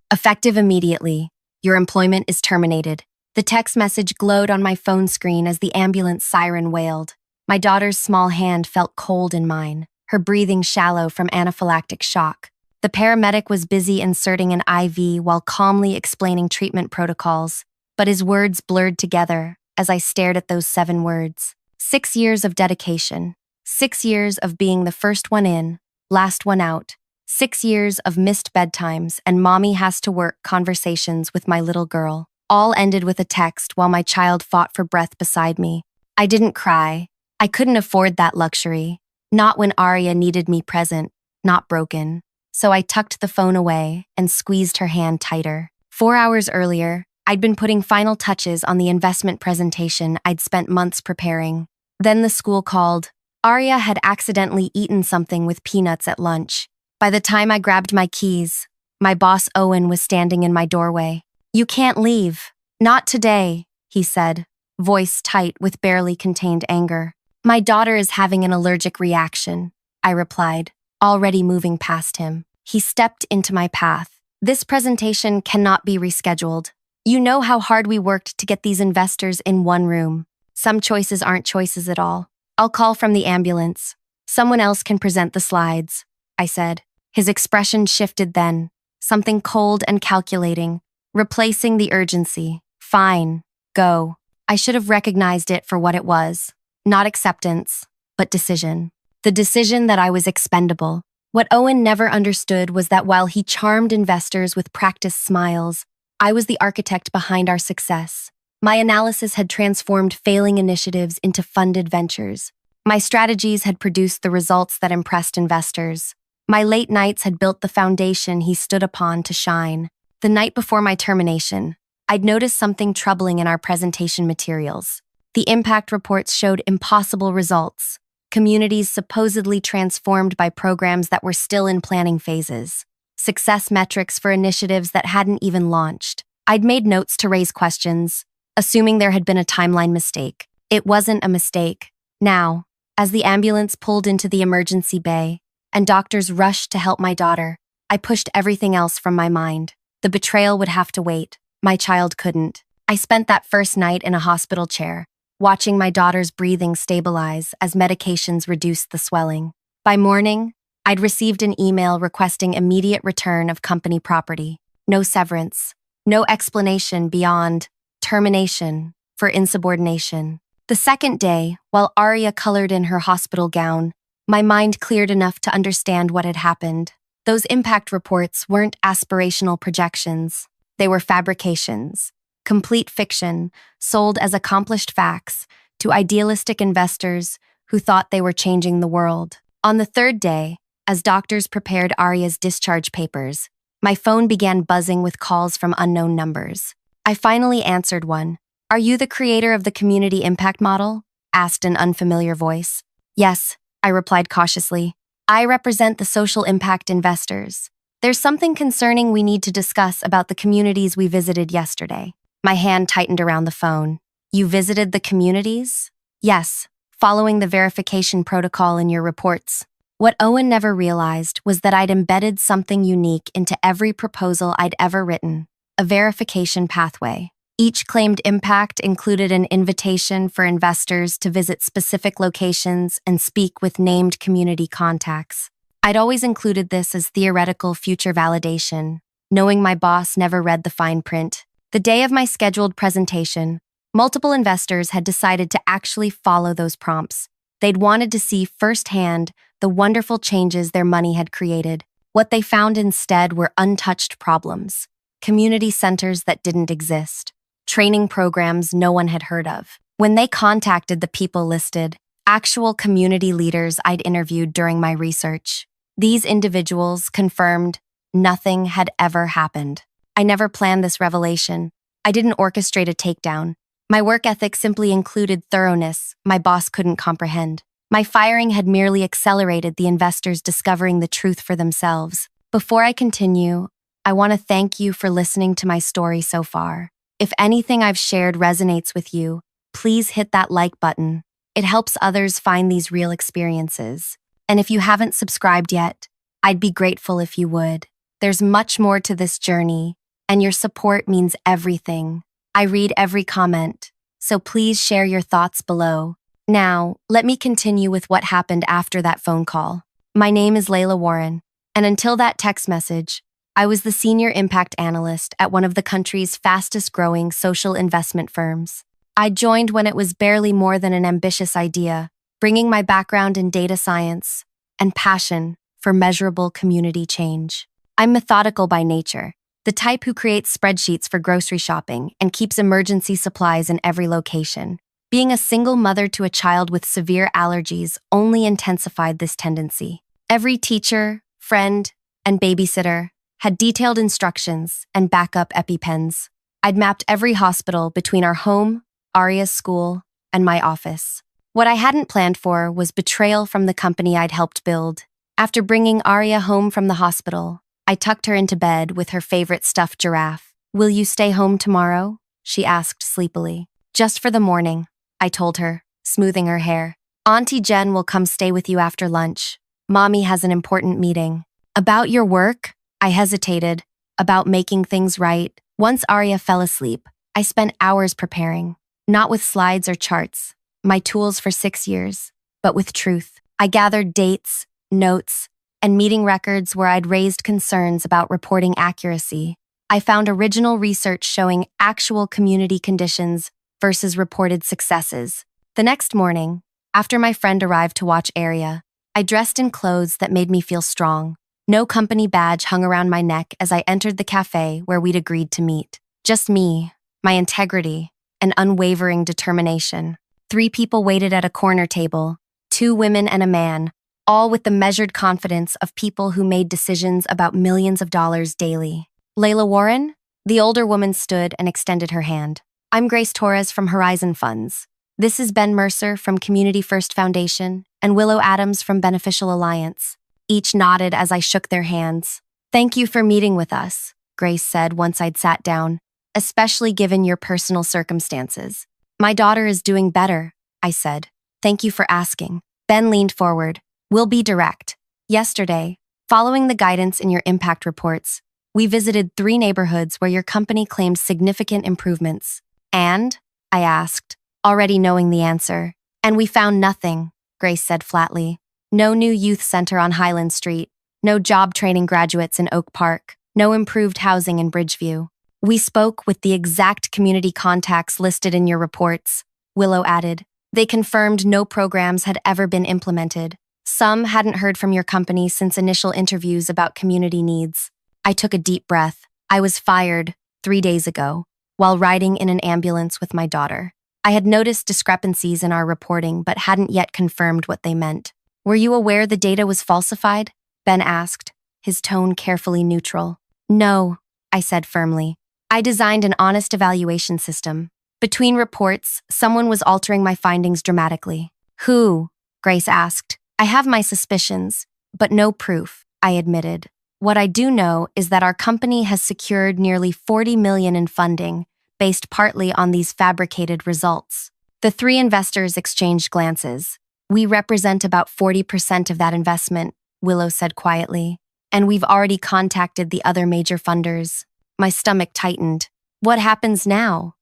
Effective immediately. Your employment is terminated. The text message glowed on my phone screen as the ambulance siren wailed. My daughter's small hand felt cold in mine, her breathing shallow from anaphylactic shock. The paramedic was busy inserting an IV while calmly explaining treatment protocols, but his words blurred together as I stared at those 7 words. 6 years of dedication. 6 years of being the first one in, last one out. 6 years of missed bedtimes and mommy has to work conversations with my little girl. All ended with a text while my child fought for breath beside me. I didn't cry. I couldn't afford that luxury. Not when Arya needed me present, not broken. So I tucked the phone away and squeezed her hand tighter. 4 hours earlier, I'd been putting final touches on the investment presentation I'd spent months preparing. Then the school called. Arya had accidentally eaten something with peanuts at lunch. By the time I grabbed my keys, my boss Owen was standing in my doorway. "You can't leave. Not today," he said, voice tight with barely contained anger. "My daughter is having an allergic reaction," I replied, already moving past him. He stepped into my path. "This presentation cannot be rescheduled. You know how hard we worked to get these investors in one room. Some choices aren't choices at all. I'll call from the ambulance. Someone else can present the slides," I said. His expression shifted then, something cold and calculating, replacing the urgency. "Fine, go." I should have recognized it for what it was. Not acceptance, but decision. The decision that I was expendable. What Owen never understood was that while he charmed investors with practiced smiles, I was the architect behind our success. My analysis had transformed failing initiatives into funded ventures. My strategies had produced the results that impressed investors. My late nights had built the foundation he stood upon to shine. The night before my termination, I'd noticed something troubling in our presentation materials. The impact reports showed impossible results, communities supposedly transformed by programs that were still in planning phases, success metrics for initiatives that hadn't even launched. I'd made notes to raise questions, assuming there had been a timeline mistake. It wasn't a mistake. Now, as the ambulance pulled into the emergency bay and doctors rushed to help my daughter, I pushed everything else from my mind. The betrayal would have to wait. My child couldn't. I spent that first night in a hospital chair, watching my daughter's breathing stabilize as medications reduced the swelling. By morning, I'd received an email requesting immediate return of company property. No severance. No explanation beyond termination for insubordination. The second day, while Arya colored in her hospital gown, my mind cleared enough to understand what had happened. Those impact reports weren't aspirational projections. They were fabrications, complete fiction, sold as accomplished facts to idealistic investors who thought they were changing the world. On the third day, as doctors prepared Arya's discharge papers, my phone began buzzing with calls from unknown numbers. I finally answered one. "Are you the creator of the community impact model?" asked an unfamiliar voice. "Yes," I replied cautiously. "I represent the social impact investors. There's something concerning we need to discuss about the communities we visited yesterday." My hand tightened around the phone. "You visited the communities?" "Yes, following the verification protocol in your reports." What Owen never realized was that I'd embedded something unique into every proposal I'd ever written, a verification pathway. Each claimed impact included an invitation for investors to visit specific locations and speak with named community contacts. I'd always included this as theoretical future validation, knowing my boss never read the fine print. The day of my scheduled presentation, multiple investors had decided to actually follow those prompts. They'd wanted to see firsthand the wonderful changes their money had created. What they found instead were untouched problems, community centers that didn't exist, training programs no one had heard of. When they contacted the people listed, actual community leaders I'd interviewed during my research, these individuals confirmed nothing had ever happened. I never planned this revelation. I didn't orchestrate a takedown. My work ethic simply included thoroughness my boss couldn't comprehend. My firing had merely accelerated the investors discovering the truth for themselves. Before I continue, I want to thank you for listening to my story so far. If anything I've shared resonates with you, please hit that like button. It helps others find these real experiences. And if you haven't subscribed yet, I'd be grateful if you would. There's much more to this journey, and your support means everything. I read every comment, so please share your thoughts below. Now, let me continue with what happened after that phone call. My name is Layla Warren, and until that text message, I was the senior impact analyst at one of the country's fastest-growing social investment firms. I joined when it was barely more than an ambitious idea, bringing my background in data science and passion for measurable community change. I'm methodical by nature, the type who creates spreadsheets for grocery shopping and keeps emergency supplies in every location. Being a single mother to a child with severe allergies only intensified this tendency. Every teacher, friend, and babysitter had detailed instructions and backup EpiPens. I'd mapped every hospital between our home, Aria's school, and my office. What I hadn't planned for was betrayal from the company I'd helped build. After bringing Aria home from the hospital, I tucked her into bed with her favorite stuffed giraffe. "Will you stay home tomorrow?" she asked sleepily. "Just for the morning," I told her, smoothing her hair. "Auntie Jen will come stay with you after lunch. Mommy has an important meeting." "About your work?" I hesitated. "About making things right." Once Aria fell asleep, I spent hours preparing, not with slides or charts, my tools for 6 years, but with truth. I gathered dates, notes, and meeting records where I'd raised concerns about reporting accuracy. I found original research showing actual community conditions versus reported successes. The next morning, after my friend arrived to watch Aria, I dressed in clothes that made me feel strong. No company badge hung around my neck as I entered the cafe where we'd agreed to meet. Just me, my integrity, and unwavering determination. 3 people waited at a corner table, 2 women and a man, all with the measured confidence of people who made decisions about millions of dollars daily. "Layla Warren?" The older woman stood and extended her hand. "I'm Grace Torres from Horizon Funds. This is Ben Mercer from Community First Foundation and Willow Adams from Beneficial Alliance." Each nodded as I shook their hands. "Thank you for meeting with us," Grace said once I'd sat down, "especially given your personal circumstances." "My daughter is doing better," I said. "Thank you for asking." Ben leaned forward. "We'll be direct. Yesterday, following the guidance in your impact reports, we visited 3 neighborhoods where your company claimed significant improvements. "And?" I asked, already knowing the answer. "And we found nothing," Grace said flatly. "No new youth center on Highland Street, no job training graduates in Oak Park, no improved housing in Bridgeview." "We spoke with the exact community contacts listed in your reports," Willow added. "They confirmed no programs had ever been implemented. Some hadn't heard from your company since initial interviews about community needs." I took a deep breath. I was fired 3 days ago, while riding in an ambulance with my daughter. I had noticed discrepancies in our reporting but hadn't yet confirmed what they meant. "Were you aware the data was falsified?" Ben asked, his tone carefully neutral. "No," I said firmly. "I designed an honest evaluation system. Between reports, someone was altering my findings dramatically." "Who?" Grace asked. "I have my suspicions, but no proof," I admitted. "What I do know is that our company has secured nearly $40 million in funding, based partly on these fabricated results." The 3 investors exchanged glances. "We represent about 40% of that investment," Willow said quietly, "and we've already contacted the other major funders." My stomach tightened. "What happens now?"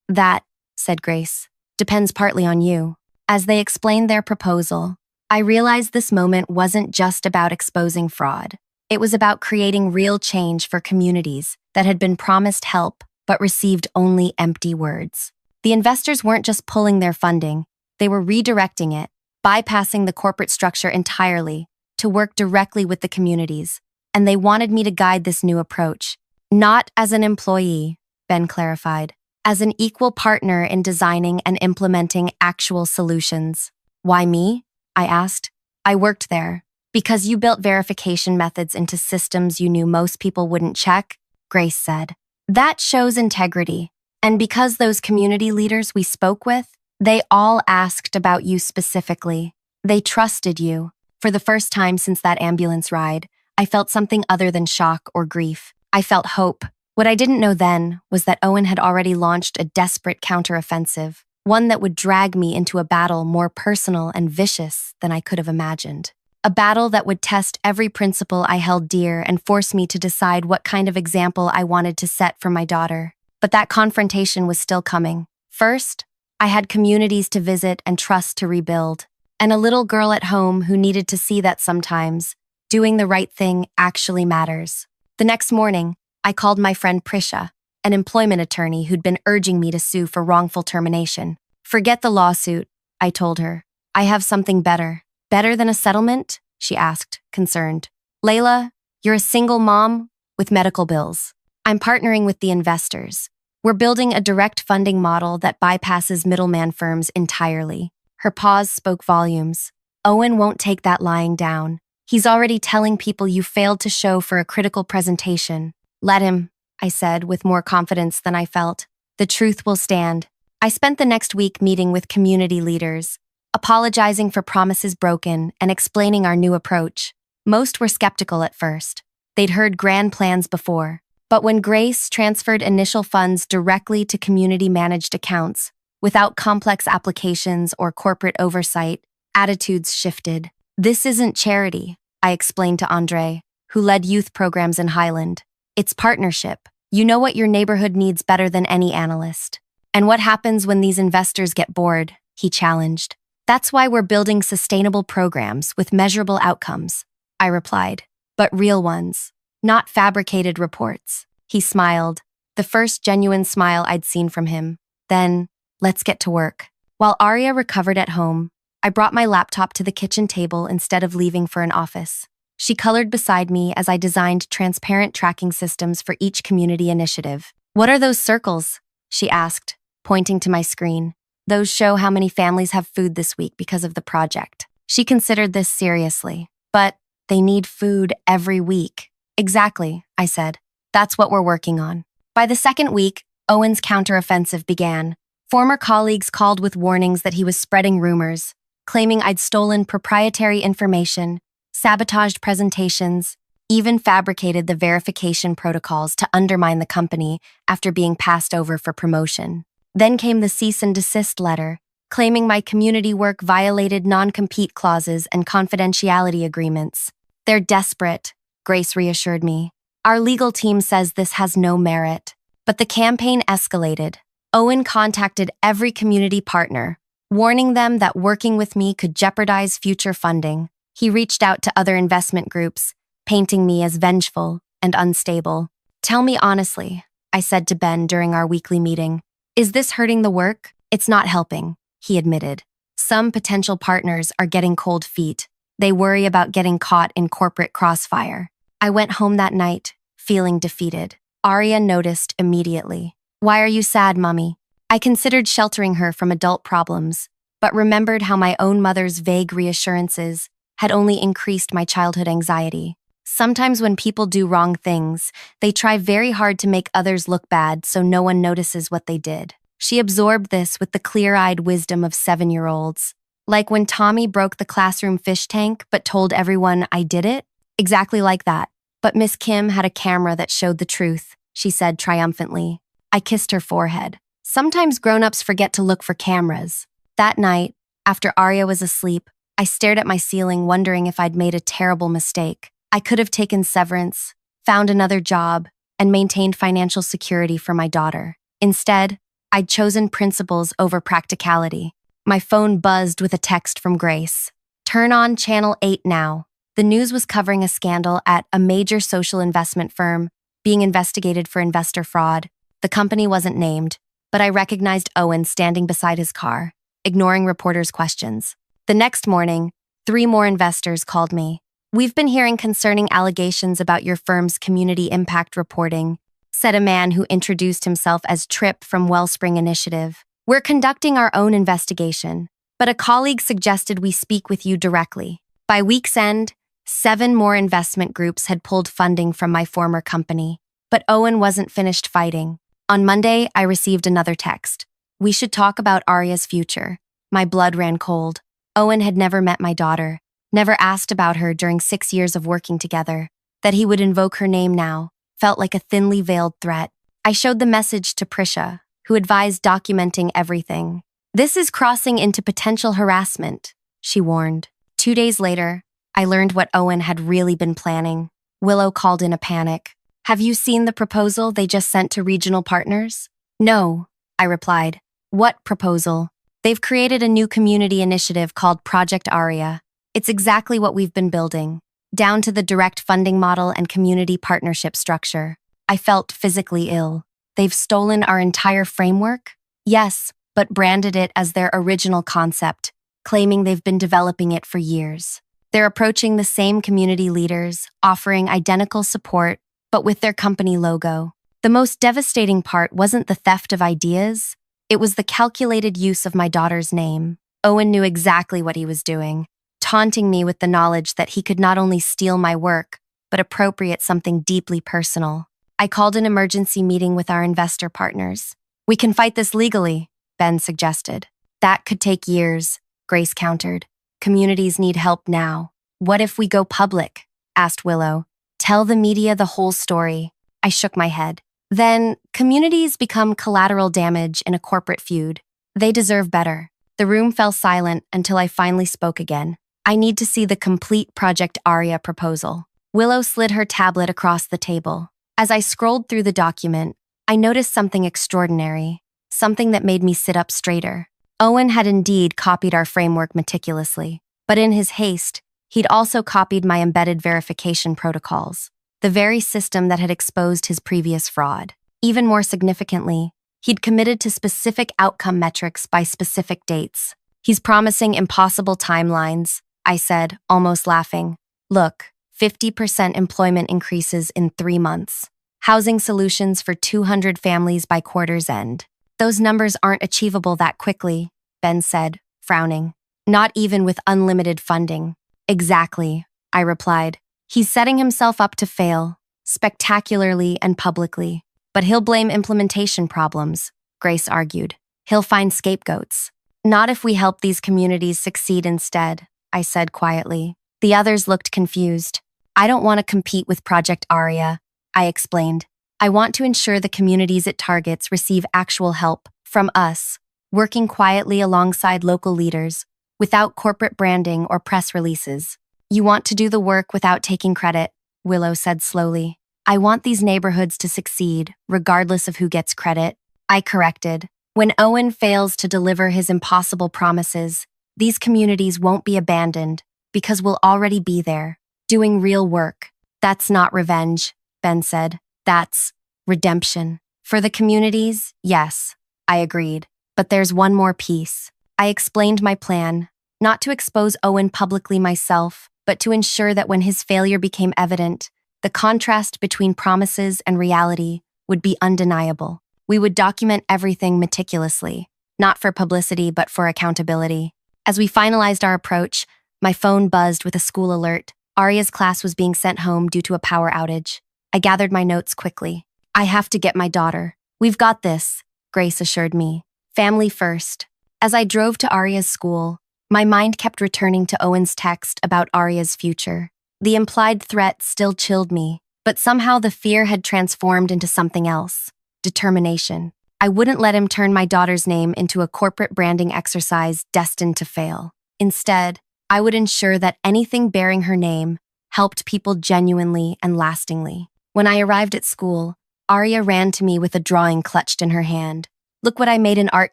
"That," said Grace, "depends partly on you." As they explained their proposal, I realized this moment wasn't just about exposing fraud. It was about creating real change for communities that had been promised help but received only empty words. The investors weren't just pulling their funding, they were redirecting it, bypassing the corporate structure entirely to work directly with the communities, and they wanted me to guide this new approach. "Not as an employee," Ben clarified, "as an equal partner in designing and implementing actual solutions." "Why me?" I asked. "I worked there." "Because you built verification methods into systems you knew most people wouldn't check," Grace said. "That shows integrity. And because those community leaders we spoke with, they all asked about you specifically. They trusted you." For the first time since that ambulance ride, I felt something other than shock or grief. I felt hope. What I didn't know then was that Owen had already launched a desperate counteroffensive, one that would drag me into a battle more personal and vicious than I could have imagined. a battle that would test every principle I held dear and force me to decide what kind of example I wanted to set for my daughter. But that confrontation was still coming. First, I had communities to visit and trust to rebuild, and a little girl at home who needed to see that sometimes doing the right thing actually matters. The next morning, I called my friend Prisha, an employment attorney who'd been urging me to sue for wrongful termination. Forget the lawsuit, I told her. I have something better. Better than a settlement? She asked, concerned. Layla, you're a single mom with medical bills. I'm partnering with the investors. We're building a direct funding model that bypasses middleman firms entirely. Her pause spoke volumes. Owen won't take that lying down. He's already telling people you failed to show for a critical presentation. Let him, I said, with more confidence than I felt. The truth will stand. I spent the next week meeting with community leaders, apologizing for promises broken and explaining our new approach. Most were skeptical at first. They'd heard grand plans before. But when Grace transferred initial funds directly to community-managed accounts, without complex applications or corporate oversight, attitudes shifted. This isn't charity, I explained to Andre, who led youth programs in Highland. It's partnership. You know what your neighborhood needs better than any analyst. And what happens when these investors get bored? He challenged. That's why we're building sustainable programs with measurable outcomes, I replied, but real ones, not fabricated reports. He smiled, the first genuine smile I'd seen from him. Then, let's get to work. While Arya recovered at home, I brought my laptop to the kitchen table instead of leaving for an office. She colored beside me as I designed transparent tracking systems for each community initiative. What are those circles? She asked, pointing to my screen. Those show how many families have food this week because of the project. She considered this seriously. But they need food every week. Exactly, I said. That's what we're working on. By the second week, Owen's counteroffensive began. Former colleagues called with warnings that he was spreading rumors, claiming I'd stolen proprietary information, sabotaged presentations, even fabricated the verification protocols to undermine the company after being passed over for promotion. Then came the cease and desist letter, claiming my community work violated non-compete clauses and confidentiality agreements. They're desperate, Grace reassured me. Our legal team says this has no merit. But the campaign escalated. Owen contacted every community partner, warning them that working with me could jeopardize future funding. He reached out to other investment groups, painting me as vengeful and unstable. Tell me honestly, I said to Ben during our weekly meeting. Is this hurting the work? It's not helping, he admitted. Some potential partners are getting cold feet. They worry about getting caught in corporate crossfire. I went home that night, feeling defeated. Arya noticed immediately. Why are you sad, Mommy? I considered sheltering her from adult problems, but remembered how my own mother's vague reassurances had only increased my childhood anxiety. Sometimes when people do wrong things, they try very hard to make others look bad so no one notices what they did. She absorbed this with the clear-eyed wisdom of 7-year-olds. Like when Tommy broke the classroom fish tank but told everyone I did it? Exactly like that. But Miss Kim had a camera that showed the truth, she said triumphantly. I kissed her forehead. Sometimes grown-ups forget to look for cameras. That night, after Arya was asleep, I stared at my ceiling wondering if I'd made a terrible mistake. I could have taken severance, found another job, and maintained financial security for my daughter. Instead, I'd chosen principles over practicality. My phone buzzed with a text from Grace. Turn on Channel 8 now. The news was covering a scandal at a major social investment firm being investigated for investor fraud. The company wasn't named, but I recognized Owen standing beside his car, ignoring reporters' questions. The next morning, 3 more investors called me. We've been hearing concerning allegations about your firm's community impact reporting, said a man who introduced himself as Tripp from Wellspring Initiative. We're conducting our own investigation, but a colleague suggested we speak with you directly. By week's end, 7 more investment groups had pulled funding from my former company, but Owen wasn't finished fighting. On Monday, I received another text. We should talk about Arya's future. My blood ran cold. Owen had never met my daughter, never asked about her during 6 years of working together. That he would invoke her name now felt like a thinly veiled threat. I showed the message to Prisha, who advised documenting everything. This is crossing into potential harassment, she warned. 2 days later, I learned what Owen had really been planning. Willow called in a panic. Have you seen the proposal they just sent to regional partners? No, I replied. What proposal? They've created a new community initiative called Project Aria. It's exactly what we've been building, down to the direct funding model and community partnership structure. I felt physically ill. They've stolen our entire framework? Yes, but branded it as their original concept, claiming they've been developing it for years. They're approaching the same community leaders, offering identical support, but with their company logo. The most devastating part wasn't the theft of ideas, it was the calculated use of my daughter's name. Owen knew exactly what he was doing, taunting me with the knowledge that he could not only steal my work, but appropriate something deeply personal. I called an emergency meeting with our investor partners. We can fight this legally, Ben suggested. That could take years, Grace countered. Communities need help now. What if we go public? Asked Willow. Tell the media the whole story. I shook my head. Then, communities become collateral damage in a corporate feud. They deserve better. The room fell silent until I finally spoke again. I need to see the complete Project Aria proposal. Willow slid her tablet across the table. As I scrolled through the document, I noticed something extraordinary, something that made me sit up straighter. Owen had indeed copied our framework meticulously, but in his haste, he'd also copied my embedded verification protocols, the very system that had exposed his previous fraud. Even more significantly, he'd committed to specific outcome metrics by specific dates. He's promising impossible timelines, I said, almost laughing. Look, 50% employment increases in 3 months. Housing solutions for 200 families by quarter's end. Those numbers aren't achievable that quickly, Ben said, frowning. Not even with unlimited funding. Exactly, I replied. He's setting himself up to fail, spectacularly and publicly. But he'll blame implementation problems, Grace argued. He'll find scapegoats. Not if we help these communities succeed instead, I said quietly. The others looked confused. I don't want to compete with Project Aria, I explained. I want to ensure the communities it targets receive actual help from us, working quietly alongside local leaders, without corporate branding or press releases. You want to do the work without taking credit, Willow said slowly. I want these neighborhoods to succeed, regardless of who gets credit. I corrected. When Owen fails to deliver his impossible promises, these communities won't be abandoned, because we'll already be there, doing real work. That's not revenge, Ben said. That's redemption. For the communities, yes, I agreed. But there's one more piece. I explained my plan, not to expose Owen publicly myself, but to ensure that when his failure became evident, the contrast between promises and reality would be undeniable. We would document everything meticulously, not for publicity but for accountability. As we finalized our approach, my phone buzzed with a school alert. Aria's class was being sent home due to a power outage. I gathered my notes quickly. I have to get my daughter. We've got this, Grace assured me. Family first. As I drove to Aria's school, my mind kept returning to Owen's text about Aria's future. The implied threat still chilled me, but somehow the fear had transformed into something else. Determination. I wouldn't let him turn my daughter's name into a corporate branding exercise destined to fail. Instead, I would ensure that anything bearing her name helped people genuinely and lastingly. When I arrived at school, Aria ran to me with a drawing clutched in her hand. Look what I made in art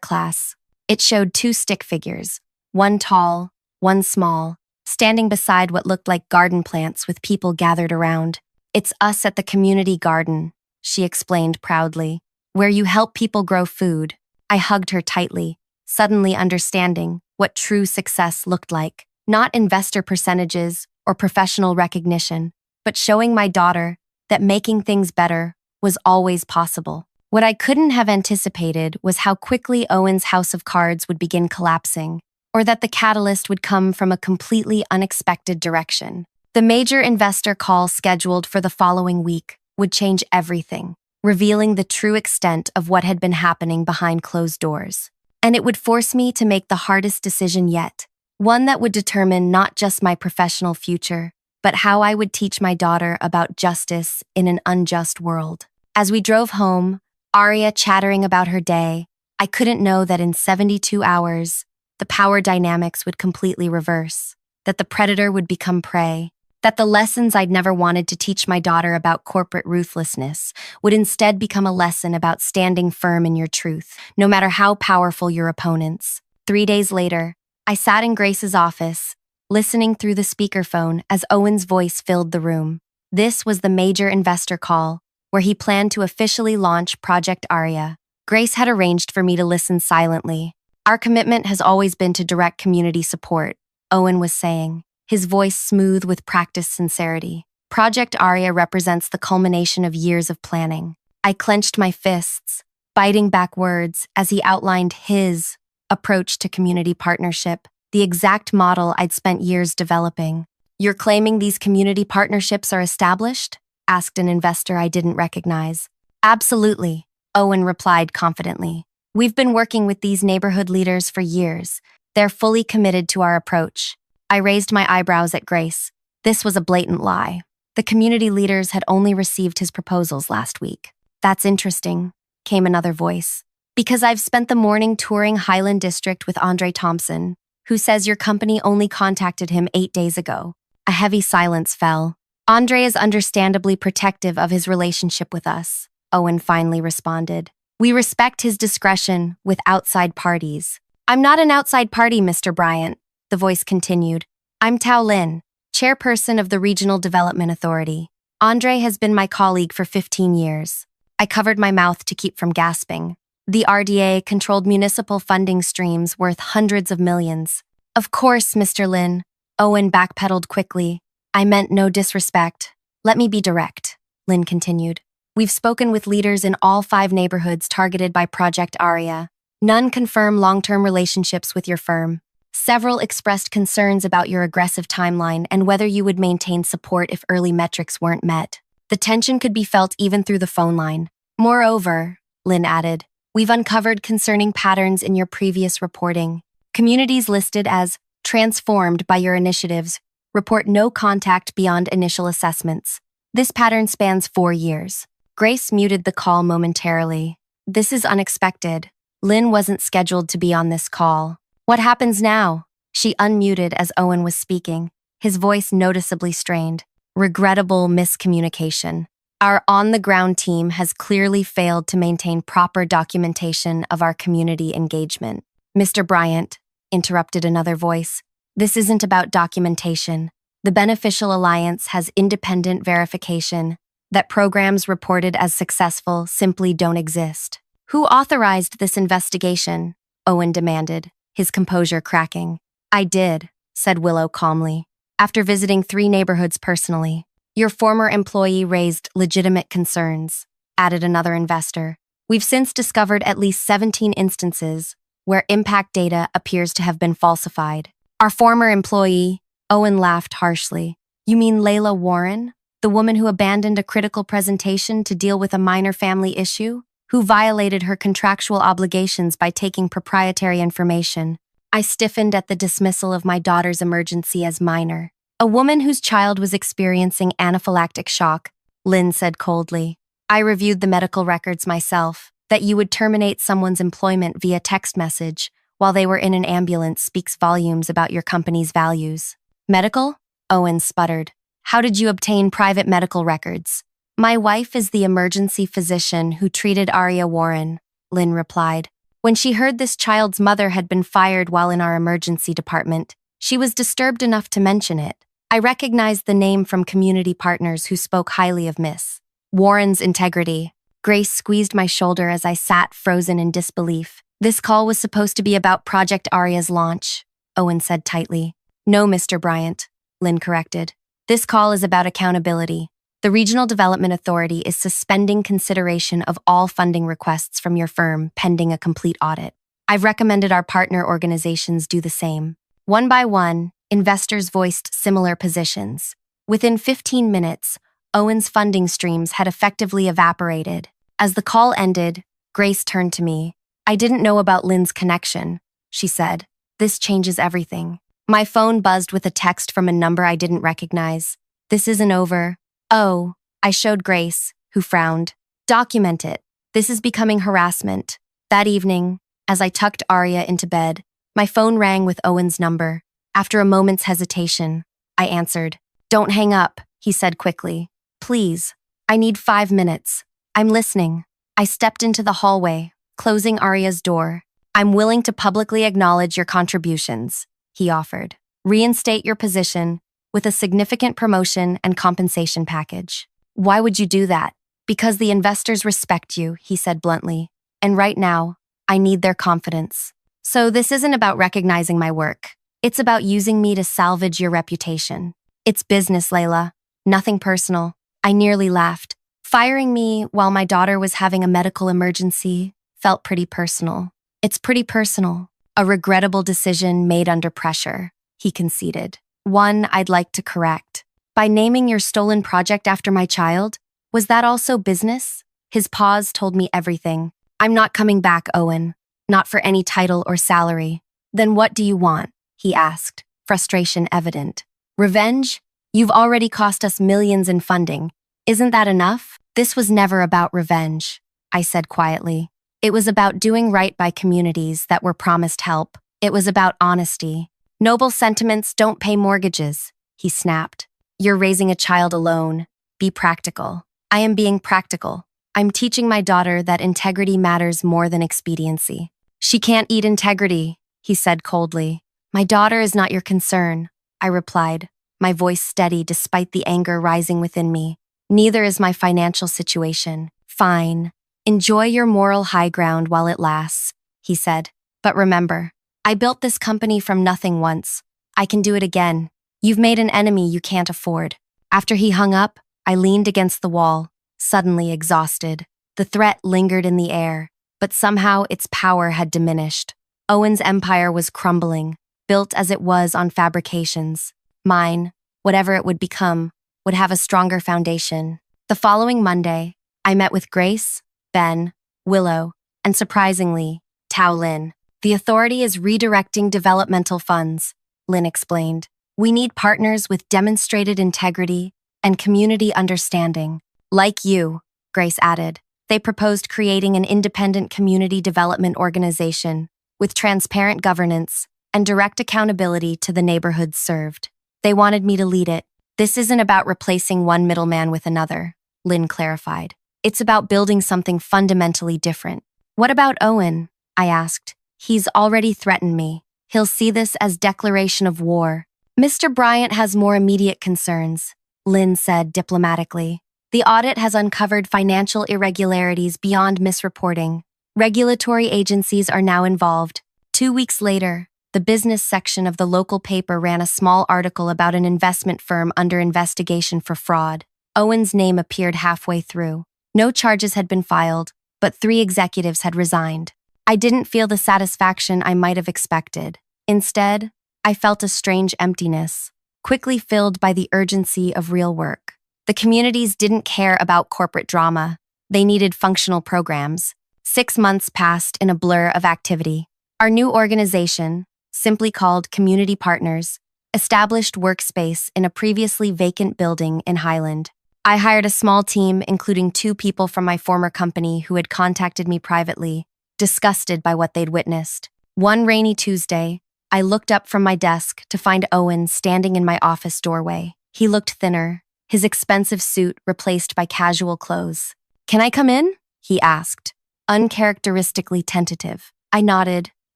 class. It showed 2 stick figures, one tall, one small, standing beside what looked like garden plants with people gathered around. It's us at the community garden, she explained proudly, where you help people grow food. I hugged her tightly, suddenly understanding what true success looked like. Not investor percentages or professional recognition, but showing my daughter that making things better was always possible. What I couldn't have anticipated was how quickly Owen's house of cards would begin collapsing, or that the catalyst would come from a completely unexpected direction. The major investor call scheduled for the following week would change everything, revealing the true extent of what had been happening behind closed doors. And it would force me to make the hardest decision yet, one that would determine not just my professional future, but how I would teach my daughter about justice in an unjust world. As we drove home, Aria chattering about her day, I couldn't know that in 72 hours, the power dynamics would completely reverse. that the predator would become prey, that the lessons I'd never wanted to teach my daughter about corporate ruthlessness would instead become a lesson about standing firm in your truth, no matter how powerful your opponents. 3 days later, I sat in Grace's office, listening through the speakerphone as Owen's voice filled the room. This was the major investor call, where he planned to officially launch Project Aria. Grace had arranged for me to listen silently. Our commitment has always been to direct community support, Owen was saying, his voice smooth with practiced sincerity. Project Aria represents the culmination of years of planning. I clenched my fists, biting back words as he outlined his approach to community partnership, the exact model I'd spent years developing. "You're claiming these community partnerships are established?" asked an investor I didn't recognize. "Absolutely," Owen replied confidently. "We've been working with these neighborhood leaders for years. They're fully committed to our approach." I raised my eyebrows at Grace. This was a blatant lie. The community leaders had only received his proposals last week. "That's interesting," came another voice. "Because I've spent the morning touring Highland District with Andre Thompson, who says your company only contacted him 8 days ago." A heavy silence fell. "Andre is understandably protective of his relationship with us," Owen finally responded. "We respect his discretion with outside parties." "I'm not an outside party, Mr. Bryant," the voice continued. "I'm Tao Lin, chairperson of the Regional Development Authority. Andre has been my colleague for 15 years. I covered my mouth to keep from gasping. The RDA controlled municipal funding streams worth hundreds of millions. "Of course, Mr. Lin," Owen backpedaled quickly. "I meant no disrespect. Let me be direct," Lin continued. "We've spoken with leaders in all 5 neighborhoods targeted by Project Aria. None confirm long-term relationships with your firm. Several expressed concerns about your aggressive timeline and whether you would maintain support if early metrics weren't met. The tension could be felt even through the phone line. Moreover," Lin added, "we've uncovered concerning patterns in your previous reporting. Communities listed as transformed by your initiatives report no contact beyond initial assessments. This pattern spans 4 years." Grace muted the call momentarily. "This is unexpected. Lin wasn't scheduled to be on this call. What happens now?" She unmuted as Owen was speaking, his voice noticeably strained. "Regrettable miscommunication. Our on-the-ground team has clearly failed to maintain proper documentation of our community engagement." "Mr. Bryant," interrupted another voice, "this isn't about documentation. The Beneficial Alliance has independent verification that programs reported as successful simply don't exist." "Who authorized this investigation?" Owen demanded, his composure cracking. "I did," said Willow calmly, "after visiting 3 neighborhoods personally." "Your former employee raised legitimate concerns," added another investor. "We've since discovered at least 17 instances where impact data appears to have been falsified." "Our former employee?" Owen laughed harshly. "You mean Layla Warren? The woman who abandoned a critical presentation to deal with a minor family issue? Who violated her contractual obligations by taking proprietary information?" I stiffened at the dismissal of my daughter's emergency as minor. "A woman whose child was experiencing anaphylactic shock," Lynn said coldly. "I reviewed the medical records myself. That you would terminate someone's employment via text message while they were in an ambulance speaks volumes about your company's values." "Medical?" Owen sputtered. "How did you obtain private medical records?" "My wife is the emergency physician who treated Aria Warren," Lynn replied. "When she heard this child's mother had been fired while in our emergency department, she was disturbed enough to mention it. I recognized the name from community partners who spoke highly of Miss Warren's integrity." Grace squeezed my shoulder as I sat frozen in disbelief. "This call was supposed to be about Project Aria's launch," Owen said tightly. "No, Mr. Bryant," Lynn corrected. "This call is about accountability. The Regional Development Authority is suspending consideration of all funding requests from your firm pending a complete audit. I've recommended our partner organizations do the same." One by one, investors voiced similar positions. Within 15 minutes, Owen's funding streams had effectively evaporated. As the call ended, Grace turned to me. "I didn't know about Lynn's connection," she said. "This changes everything." My phone buzzed with a text from a number I didn't recognize. "This isn't over." "Oh," I showed Grace, who frowned. "Document it. This is becoming harassment." That evening, as I tucked Aria into bed, my phone rang with Owen's number. After a moment's hesitation, I answered. Don't hang up, he said quickly. Please, I need 5 minutes. I'm listening. I stepped into the hallway, closing Arya's door. I'm willing to publicly acknowledge your contributions, he offered. Reinstate your position with a significant promotion and compensation package. Why would you do that? Because the investors respect you, he said bluntly. And right now, I need their confidence. So this isn't about recognizing my work. It's about using me to salvage your reputation. It's business, Layla. Nothing personal. I nearly laughed. Firing me while my daughter was having a medical emergency felt pretty personal. It's pretty personal. A regrettable decision made under pressure, he conceded. One I'd like to correct. By naming your stolen project after my child, was that also business? His pause told me everything. I'm not coming back, Owen. Not for any title or salary. Then what do you want? He asked, frustration evident. Revenge? You've already cost us millions in funding. Isn't that enough? This was never about revenge, I said quietly. It was about doing right by communities that were promised help. It was about honesty. Noble sentiments don't pay mortgages, he snapped. You're raising a child alone. Be practical. I am being practical. I'm teaching my daughter that integrity matters more than expediency. She can't eat integrity, he said coldly. My daughter is not your concern, I replied, my voice steady despite the anger rising within me. Neither is my financial situation. Fine. Enjoy your moral high ground while it lasts, he said. But remember, I built this company from nothing once. I can do it again. You've made an enemy you can't afford. After he hung up, I leaned against the wall, suddenly exhausted. The threat lingered in the air, but somehow its power had diminished. Owen's empire was crumbling, built as it was on fabrications. Mine, whatever it would become, would have a stronger foundation. The following Monday, I met with Grace, Ben, Willow, and surprisingly, Tao Lin. The authority is redirecting developmental funds, Lin explained. We need partners with demonstrated integrity and community understanding. Like you, Grace added. They proposed creating an independent community development organization with transparent governance and direct accountability to the neighborhoods served. They wanted me to lead it. This isn't about replacing one middleman with another, Lin clarified. It's about building something fundamentally different. What about Owen? I asked. He's already threatened me. He'll see this as declaration of war. Mr. Bryant has more immediate concerns, Lin said diplomatically. The audit has uncovered financial irregularities beyond misreporting. Regulatory agencies are now involved. 2 weeks later, the business section of the local paper ran a small article about an investment firm under investigation for fraud. Owen's name appeared halfway through. No charges had been filed, but 3 executives had resigned. I didn't feel the satisfaction I might have expected. Instead, I felt a strange emptiness, quickly filled by the urgency of real work. The communities didn't care about corporate drama. They needed functional programs. 6 months passed in a blur of activity. Our new organization, simply called Community Partners, established workspace in a previously vacant building in Highland. I hired a small team, including 2 people from my former company who had contacted me privately, disgusted by what they'd witnessed. One rainy Tuesday, I looked up from my desk to find Owen standing in my office doorway. He looked thinner, his expensive suit replaced by casual clothes. "Can I come in?" he asked, uncharacteristically tentative. I nodded,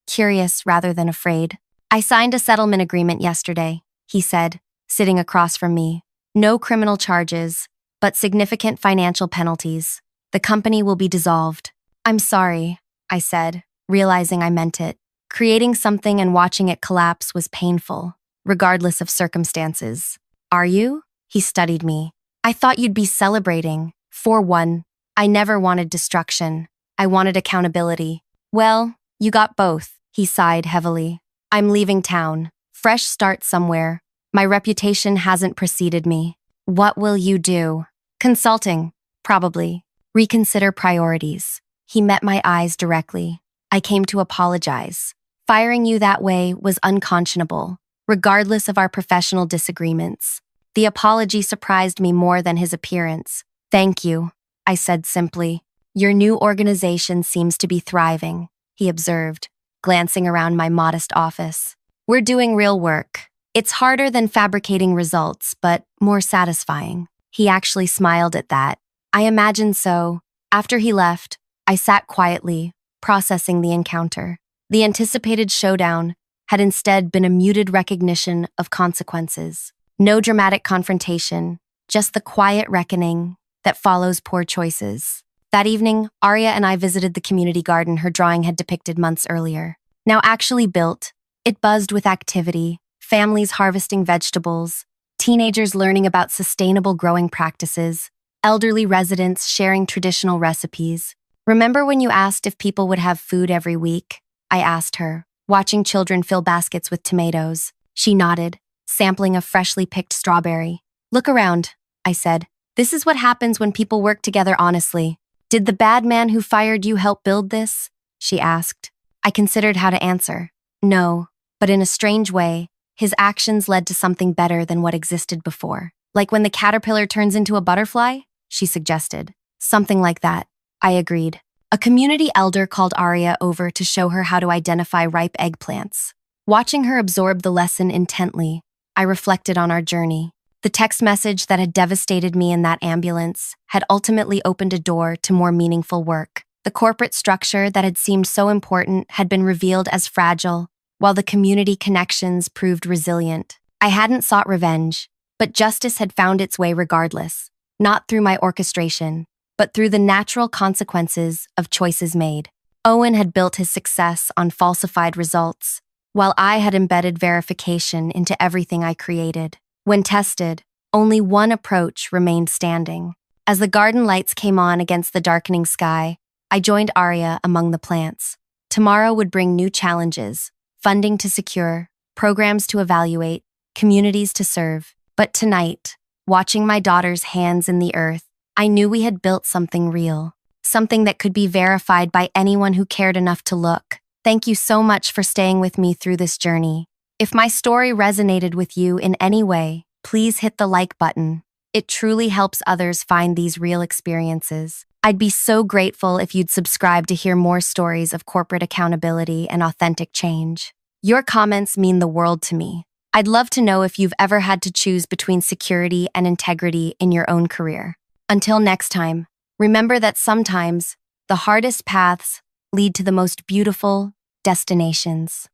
curious rather than afraid. "I signed a settlement agreement yesterday," he said, sitting across from me. "No criminal charges, but significant financial penalties. The company will be dissolved." "I'm sorry," I said, realizing I meant it. Creating something and watching it collapse was painful, regardless of circumstances. "Are you?" He studied me. "I thought you'd be celebrating." "For one, I never wanted destruction. I wanted accountability." "Well, you got both," he sighed heavily. "I'm leaving town. Fresh start somewhere. My reputation hasn't preceded me." "What will you do?" "Consulting, probably. Reconsider priorities." He met my eyes directly. "I came to apologize. Firing you that way was unconscionable, regardless of our professional disagreements." The apology surprised me more than his appearance. "Thank you," I said simply. "Your new organization seems to be thriving," he observed, glancing around my modest office. We're doing real work. It's harder than fabricating results, but more satisfying. He actually smiled at that. I imagine so. After he left, I sat quietly, processing the encounter. The anticipated showdown had instead been a muted recognition of consequences. No dramatic confrontation, just the quiet reckoning that follows poor choices. That evening, Arya and I visited the community garden her drawing had depicted months earlier. Now actually built, it buzzed with activity, families harvesting vegetables, teenagers learning about sustainable growing practices, elderly residents sharing traditional recipes. Remember when you asked if people would have food every week? I asked her, watching children fill baskets with tomatoes. She nodded, sampling a freshly picked strawberry. Look around, I said. This is what happens when people work together honestly. Did the bad man who fired you help build this? She asked. I considered how to answer. No, but in a strange way, his actions led to something better than what existed before. Like when the caterpillar turns into a butterfly? She suggested. Something like that. I agreed. A community elder called Arya over to show her how to identify ripe eggplants. Watching her absorb the lesson intently, I reflected on our journey. The text message that had devastated me in that ambulance had ultimately opened a door to more meaningful work. The corporate structure that had seemed so important had been revealed as fragile, while the community connections proved resilient. I hadn't sought revenge, but justice had found its way regardless, not through my orchestration, but through the natural consequences of choices made. Owen had built his success on falsified results, while I had embedded verification into everything I created. When tested, only one approach remained standing. As the garden lights came on against the darkening sky, I joined Arya among the plants. Tomorrow would bring new challenges, funding to secure, programs to evaluate, communities to serve. But tonight, watching my daughter's hands in the earth, I knew we had built something real, something that could be verified by anyone who cared enough to look. Thank you so much for staying with me through this journey. If my story resonated with you in any way, please hit the like button. It truly helps others find these real experiences. I'd be so grateful if you'd subscribe to hear more stories of corporate accountability and authentic change. Your comments mean the world to me. I'd love to know if you've ever had to choose between security and integrity in your own career. Until next time, remember that sometimes the hardest paths lead to the most beautiful destinations.